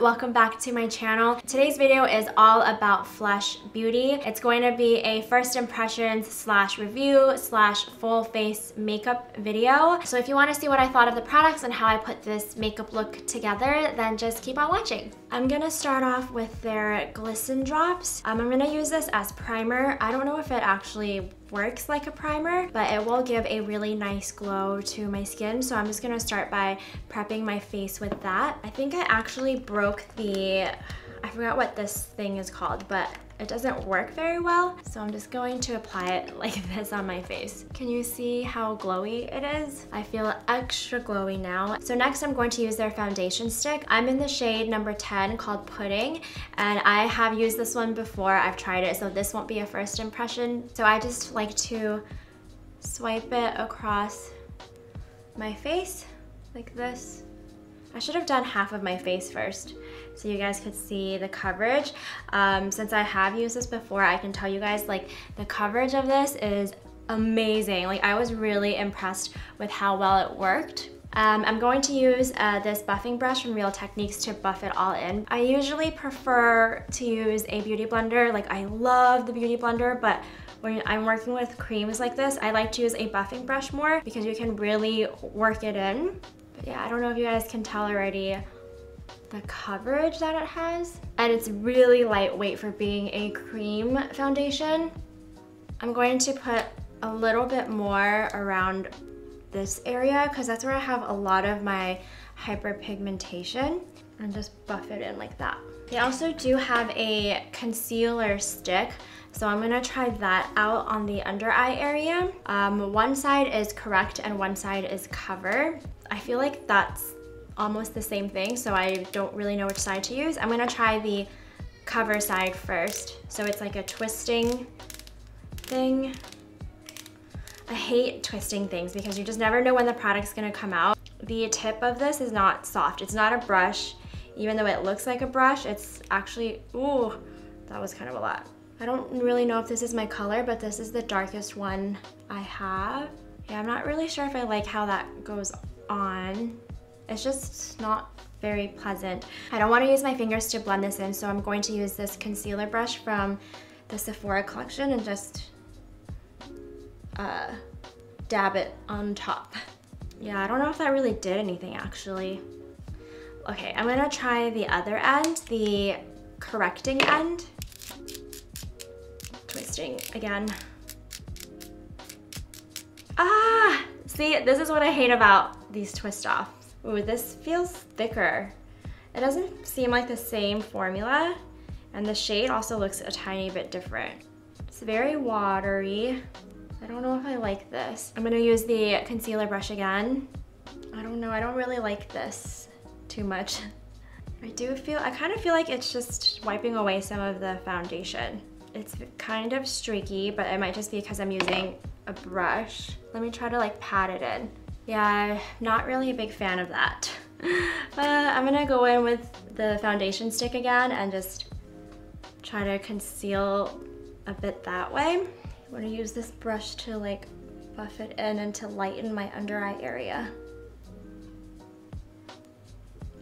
welcome back to my channel. Today's video is all about Flesh Beauty. It's going to be a first impressions slash review slash full face makeup video. So if you want to see what I thought of the products and how I put this makeup look together, then just keep on watching. I'm gonna start off with their Glisten Drops. I'm gonna use this as primer. I don't know if it actually works like a primer, but it will give a really nice glow to my skin. So I'm just gonna start by prepping my face with that. I think I actually broke I forgot what this thing is called, but it doesn't work very well. So I'm just going to apply it like this on my face. Can you see how glowy it is? I feel extra glowy now. So next I'm going to use their foundation stick. I'm in the shade number 10 called Pudding, and I have used this one before. I've tried it, so this won't be a first impression. So I just like to swipe it across my face like this. I should have done half of my face first so you guys could see the coverage. Since I have used this before, I can tell you guys like the coverage of this is amazing. Like I was really impressed with how well it worked. I'm going to use this buffing brush from Real Techniques to buff it all in. I usually prefer to use a beauty blender. Like I love the beauty blender, but when I'm working with creams like this, I like to use a buffing brush more because you can really work it in. But yeah, I don't know if you guys can tell already the coverage that it has. And it's really lightweight for being a cream foundation. I'm going to put a little bit more around this area because that's where I have a lot of my hyperpigmentation, and just buff it in like that. They also do have a concealer stick, so I'm gonna try that out on the under eye area. One side is correct and one side is cover. I feel like that's almost the same thing, so I don't really know which side to use. I'm gonna try the cover side first. So it's like a twisting thing. I hate twisting things because you just never know when the product's gonna come out. The tip of this is not soft. It's not a brush. Even though it looks like a brush, it's actually, ooh, that was kind of a lot. I don't really know if this is my color, but this is the darkest one I have. Yeah, I'm not really sure if I like how that goes on. It's just not very pleasant. I don't want to use my fingers to blend this in, so I'm going to use this concealer brush from the Sephora collection and just dab it on top. Yeah, I don't know if that really did anything actually. Okay, I'm gonna try the other end, the correcting end. Twisting again. Ah! See, this is what I hate about these twist offs. Ooh, this feels thicker. It doesn't seem like the same formula, and the shade also looks a tiny bit different. It's very watery. I don't know if I like this. I'm gonna use the concealer brush again. I don't know, I don't really like this too much. I kind of feel like it's just wiping away some of the foundation. It's kind of streaky, but it might just be because I'm using a brush. Let me try to like pat it in. Yeah, not really a big fan of that. I'm gonna go in with the foundation stick again and just try to conceal a bit that way. I'm gonna use this brush to like buff it in and to lighten my under eye area.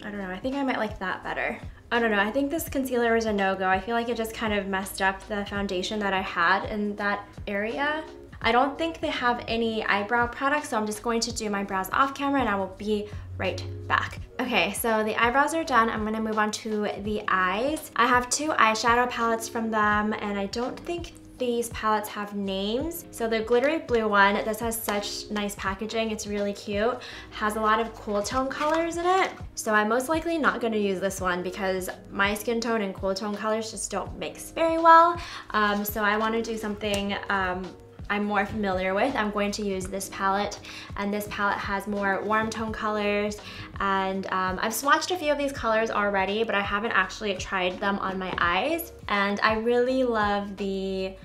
I don't know, I think I might like that better. I don't know, I think this concealer is a no-go. I feel like it just kind of messed up the foundation that I had in that area. I don't think they have any eyebrow products, so I'm just going to do my brows off camera and I will be right back. Okay, so the eyebrows are done. I'm gonna move on to the eyes. I have two eyeshadow palettes from them, and I don't think these palettes have names. So the glittery blue one, this has such nice packaging. It's really cute. Has a lot of cool tone colors in it. So I'm most likely not gonna use this one because my skin tone and cool tone colors just don't mix very well. So I wanna do something I'm more familiar with. I'm going to use this palette, and this palette has more warm tone colors, and I've swatched a few of these colors already, but I haven't actually tried them on my eyes. And I really love the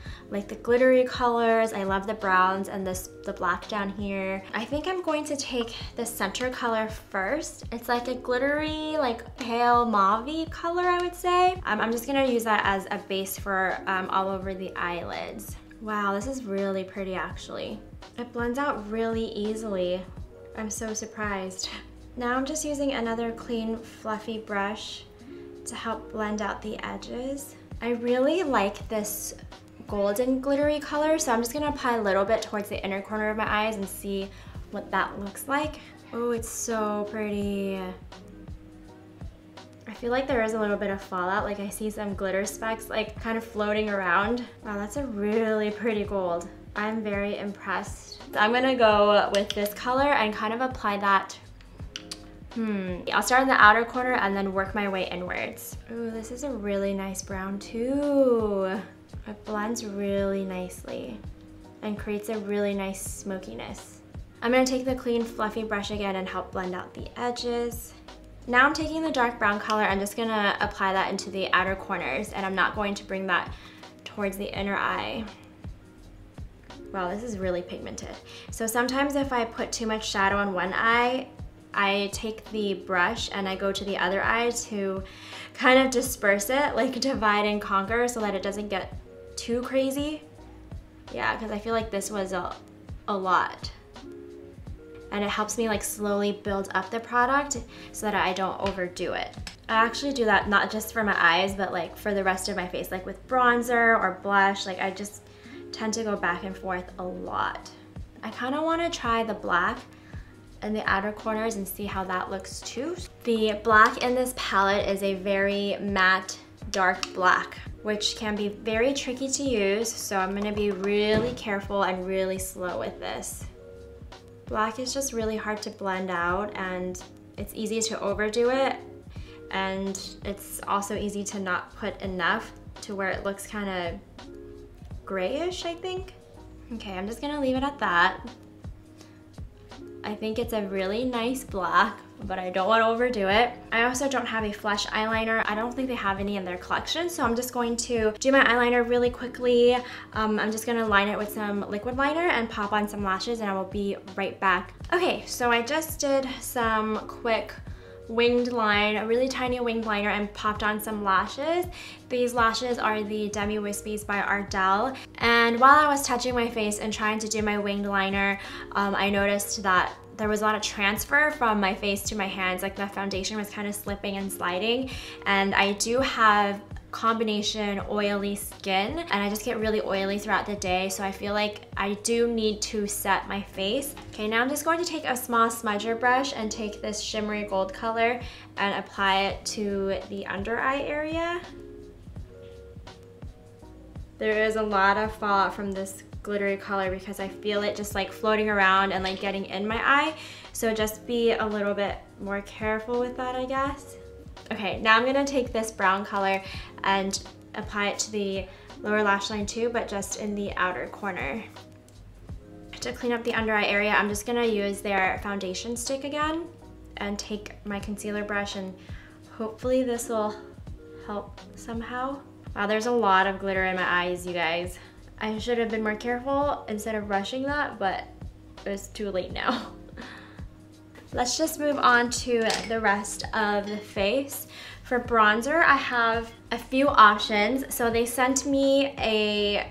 glittery colors. I love the browns and the black down here. I think I'm going to take the center color first. It's like a glittery, like pale mauve-y color, I would say. I'm just gonna use that as a base for all over the eyelids. Wow, this is really pretty actually. It blends out really easily. I'm so surprised. Now I'm just using another clean, fluffy brush to help blend out the edges. I really like this golden glittery color, so I'm just gonna apply a little bit towards the inner corner of my eyes and see what that looks like. Oh, it's so pretty. I feel like there is a little bit of fallout, like I see some glitter specks like kind of floating around. Wow, that's a really pretty gold. I'm very impressed. So I'm gonna go with this color and kind of apply that. I'll start in the outer corner and then work my way inwards. Ooh, this is a really nice brown too. It blends really nicely and creates a really nice smokiness. I'm gonna take the clean fluffy brush again and help blend out the edges. Now I'm taking the dark brown color, I'm just gonna apply that into the outer corners, and I'm not going to bring that towards the inner eye. Wow, this is really pigmented. So sometimes if I put too much shadow on one eye, I take the brush and I go to the other eye to kind of disperse it, like divide and conquer, so that it doesn't get too crazy. Yeah, because I feel like this was a lot. And it helps me like slowly build up the product so that I don't overdo it. I actually do that not just for my eyes, but like for the rest of my face, like with bronzer or blush, like I just tend to go back and forth a lot. I kind of want to try the black in the outer corners and see how that looks too. The black in this palette is a very matte, dark black, which can be very tricky to use, so I'm gonna be really careful and really slow with this. Black is just really hard to blend out, and it's easy to overdo it, and it's also easy to not put enough to where it looks kind of grayish, I think. Okay, I'm just gonna leave it at that. I think it's a really nice black, but I don't want to overdo it. I also don't have a Flesh eyeliner. I don't think they have any in their collection, so I'm just going to do my eyeliner really quickly. I'm just gonna line it with some liquid liner and pop on some lashes, and I will be right back. Okay, so I just did some quick winged line, a really tiny winged liner, and popped on some lashes. These lashes are the Demi Wispies by Ardell, and while I was touching my face and trying to do my winged liner, I noticed that there was a lot of transfer from my face to my hands, like the foundation was kind of slipping and sliding, and I do have combination oily skin, and I just get really oily throughout the day, so I feel like I do need to set my face. Okay, now I'm just going to take a small smudger brush and take this shimmery gold color and apply it to the under eye area. There is a lot of fallout from this glittery color because I feel it just like floating around and like getting in my eye, so just be a little bit more careful with that, I guess. Okay, now I'm gonna take this brown color and apply it to the lower lash line too, but just in the outer corner. To clean up the under eye area, I'm just gonna use their foundation stick again and take my concealer brush, and hopefully this will help somehow. Wow, there's a lot of glitter in my eyes, you guys. I should have been more careful instead of rushing that, but it's too late now. Let's just move on to the rest of the face. For bronzer, I have a few options. So they sent me a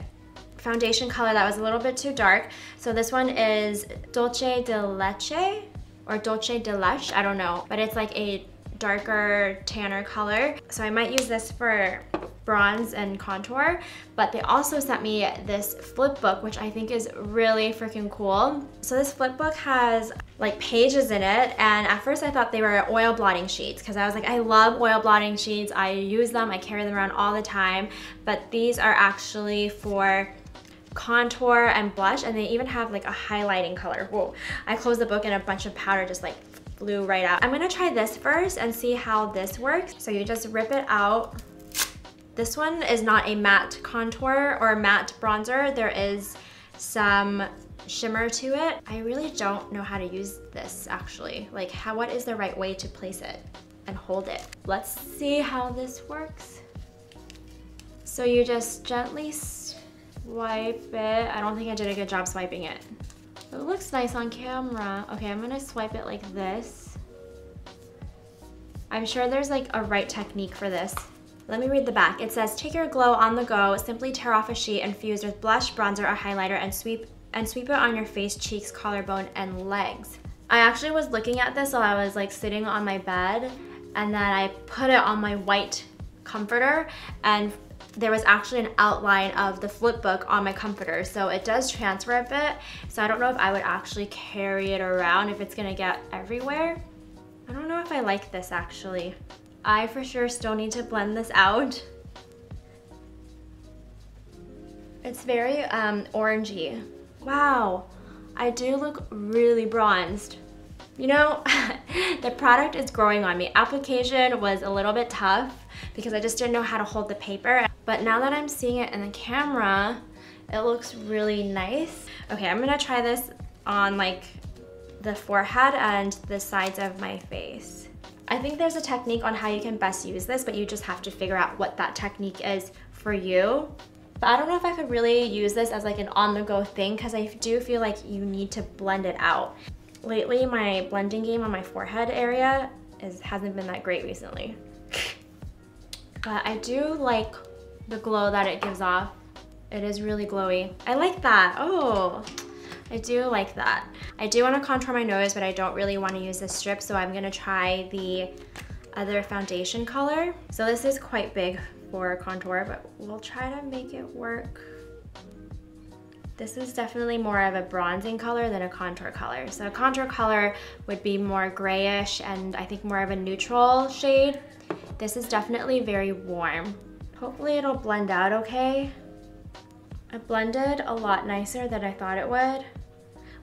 foundation color that was a little bit too dark. So this one is Dolce de Leche, or Dolce de Leche, I don't know. But it's like a darker tanner color. So I might use this for bronze and contour, but they also sent me this Flipbook, which I think is really freaking cool. So this Flipbook has like pages in it, and at first I thought they were oil blotting sheets because I was like, I love oil blotting sheets, I use them, I carry them around all the time, but these are actually for contour and blush, and they even have like a highlighting color. Whoa, I closed the book and a bunch of powder just like flew right out. I'm gonna try this first and see how this works. So you just rip it out. This one is not a matte contour or matte bronzer. There is some shimmer to it. I really don't know how to use this actually. Like what is the right way to place it and hold it? Let's see how this works. So you just gently swipe it. I don't think I did a good job swiping it. It looks nice on camera. Okay, I'm gonna swipe it like this. I'm sure there's like a right technique for this. Let me read the back. It says, take your glow on the go, simply tear off a sheet infused with blush, bronzer, or highlighter and sweep it on your face, cheeks, collarbone, and legs. I actually was looking at this while I was like sitting on my bed, and then I put it on my white comforter, and there was actually an outline of the Flipbook on my comforter, so it does transfer a bit. So I don't know if I would actually carry it around, if it's gonna get everywhere. I don't know if I like this actually. I for sure still need to blend this out. It's very orangey. Wow, I do look really bronzed. You know, the product is growing on me. Application was a little bit tough because I just didn't know how to hold the paper. But now that I'm seeing it in the camera, it looks really nice. Okay, I'm gonna try this on like the forehead and the sides of my face. I think there's a technique on how you can best use this, but you just have to figure out what that technique is for you. But I don't know if I could really use this as like an on-the-go thing, because I do feel like you need to blend it out. Lately, my blending game on my forehead area hasn't been that great recently. But I do like the glow that it gives off. It is really glowy. I like that. Oh, I do like that. I do want to contour my nose, but I don't really want to use this strip, so I'm gonna try the other foundation color. So this is quite big for contour, but we'll try to make it work. This is definitely more of a bronzing color than a contour color. So a contour color would be more grayish and I think more of a neutral shade. This is definitely very warm. Hopefully it'll blend out okay. It blended a lot nicer than I thought it would,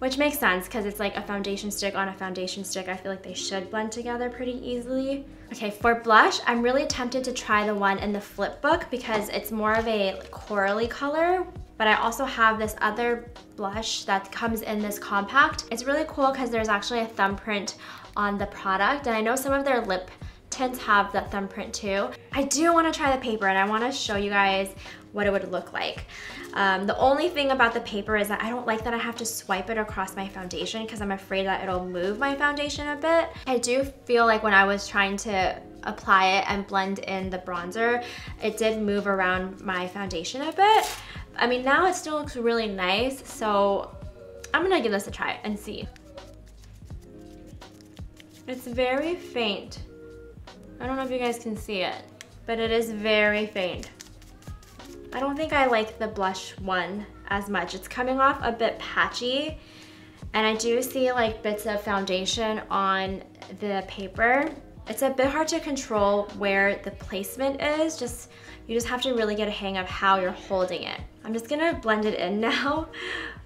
which makes sense because it's like a foundation stick on a foundation stick. I feel like they should blend together pretty easily. Okay, for blush, I'm really tempted to try the one in the Flipbook because it's more of a corally color, but I also have this other blush that comes in this compact. It's really cool because there's actually a thumbprint on the product, and I know some of their lip tints have that thumbprint too. I do want to try the paper, and I want to show you guys what it would look like. The only thing about the paper is that I don't like that I have to swipe it across my foundation because I'm afraid that it'll move my foundation a bit. I do feel like when I was trying to apply it and blend in the bronzer, it did move around my foundation a bit. I mean, now it still looks really nice, so I'm gonna give this a try and see. It's very faint. I don't know if you guys can see it, but it is very faint. I don't think I like the blush one as much. It's coming off a bit patchy, and I do see like bits of foundation on the paper. It's a bit hard to control where the placement is. You just have to really get a hang of how you're holding it. I'm just gonna blend it in now.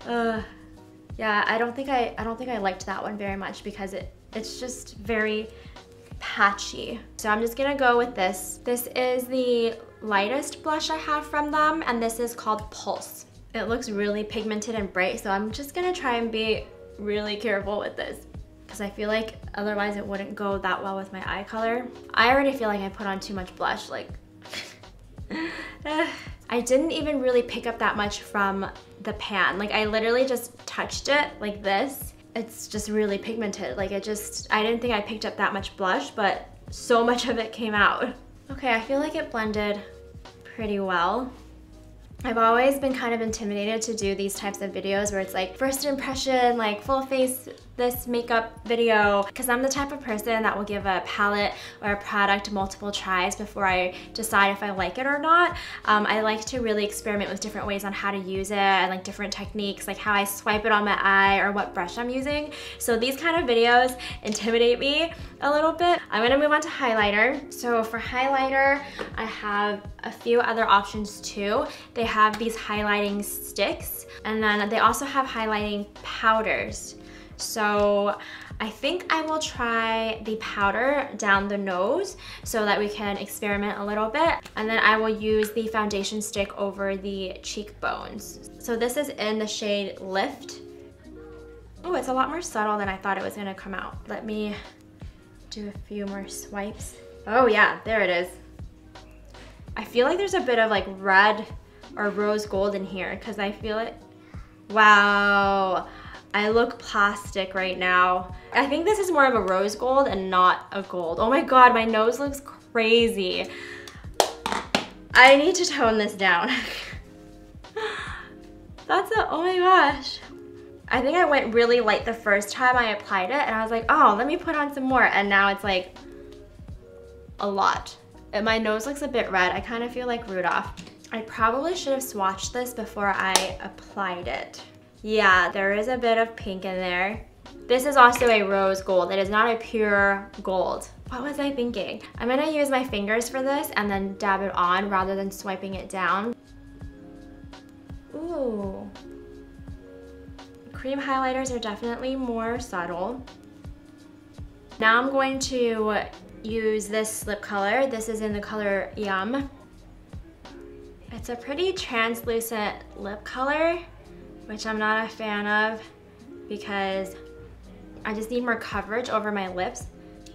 Yeah, I don't think I liked that one very much because it's just very patchy. So I'm just gonna go with this. This is the lightest blush I have from them, and this is called Pulse. It looks really pigmented and bright, so I'm just gonna try and be really careful with this because I feel like otherwise it wouldn't go that well with my eye color. I already feel like I put on too much blush, like I didn't even really pick up that much from the pan. Like I literally just touched it like this. It's just really pigmented. Like I didn't think I picked up that much blush, but so much of it came out. Okay, I feel like it blended pretty well. I've always been kind of intimidated to do these types of videos where it's like first impression, like full face this makeup video, because I'm the type of person that will give a palette or a product multiple tries before I decide if I like it or not. I like to really experiment with different ways on how to use it and like different techniques, like how I swipe it on my eye or what brush I'm using. So these kind of videos intimidate me a little bit. I'm gonna move on to highlighter. So for highlighter, I have a few other options too. They have these highlighting sticks, and then they also have highlighting powders. So I think I will try the powder down the nose so that we can experiment a little bit. And then I will use the foundation stick over the cheekbones. So this is in the shade Lift. Oh, it's a lot more subtle than I thought it was gonna come out. Let me do a few more swipes. Oh yeah, there it is. I feel like there's a bit of like red or rose gold in here because I feel it. Wow. I look plastic right now. I think this is more of a rose gold and not a gold. Oh my God, my nose looks crazy. I need to tone this down. Oh my gosh. I think I went really light the first time I applied it and I was like, oh, let me put on some more. And now it's like, a lot. And my nose looks a bit red. I kind of feel like Rudolph. I probably should have swatched this before I applied it. Yeah, there is a bit of pink in there. This is also a rose gold. It is not a pure gold. What was I thinking? I'm gonna use my fingers for this and then dab it on rather than swiping it down. Ooh. Cream highlighters are definitely more subtle. Now I'm going to use this lip color. This is in the color Yum. It's a pretty translucent lip color, which I'm not a fan of because I just need more coverage over my lips.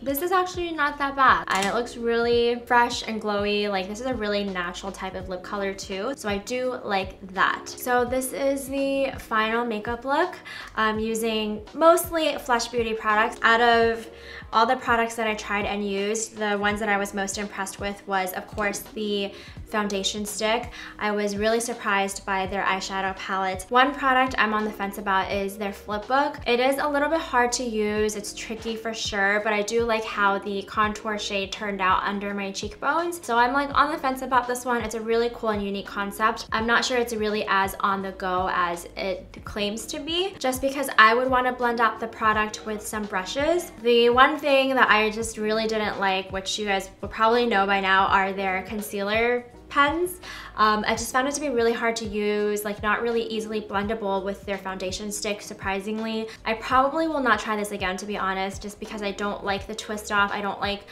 This is actually not that bad, and it looks really fresh and glowy. Like, this is a really natural type of lip color too, so I do like that. So this is the final makeup look. I'm using mostly Flesh Beauty products. Out of all the products that I tried and used, the ones that I was most impressed with was, of course, the foundation stick. I was really surprised by their eyeshadow palette. One product I'm on the fence about is their Flipbook. It is a little bit hard to use. It's tricky for sure, but I do like how the contour shade turned out under my cheekbones. So I'm like on the fence about this one. It's a really cool and unique concept. I'm not sure it's really as on the go as it claims to be, just because I would want to blend out the product with some brushes. The one thing that I just really didn't like, which you guys will probably know by now, are their concealer pens. I just found it to be really hard to use, like not really easily blendable with their foundation stick, surprisingly. I probably will not try this again, to be honest, just because I don't like the twist off. I don't like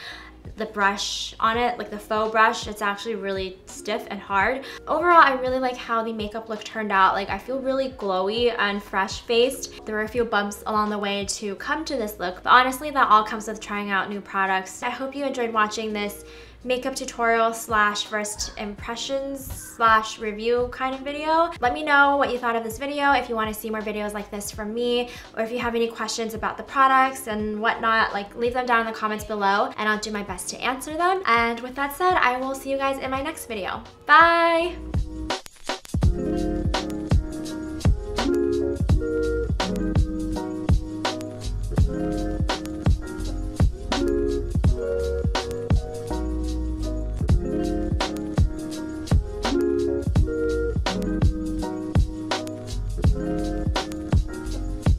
the brush on it, like the faux brush. It's actually really stiff and hard. Overall, I really like how the makeup look turned out. Like, I feel really glowy and fresh faced. There were a few bumps along the way to come to this look, but honestly, that all comes with trying out new products. I hope you enjoyed watching this makeup tutorial slash first impressions slash review kind of video. Let me know what you thought of this video, if you want to see more videos like this from me, or if you have any questions about the products and whatnot, like leave them down in the comments below and I'll do my best to answer them. And with that said, I will see you guys in my next video. Bye!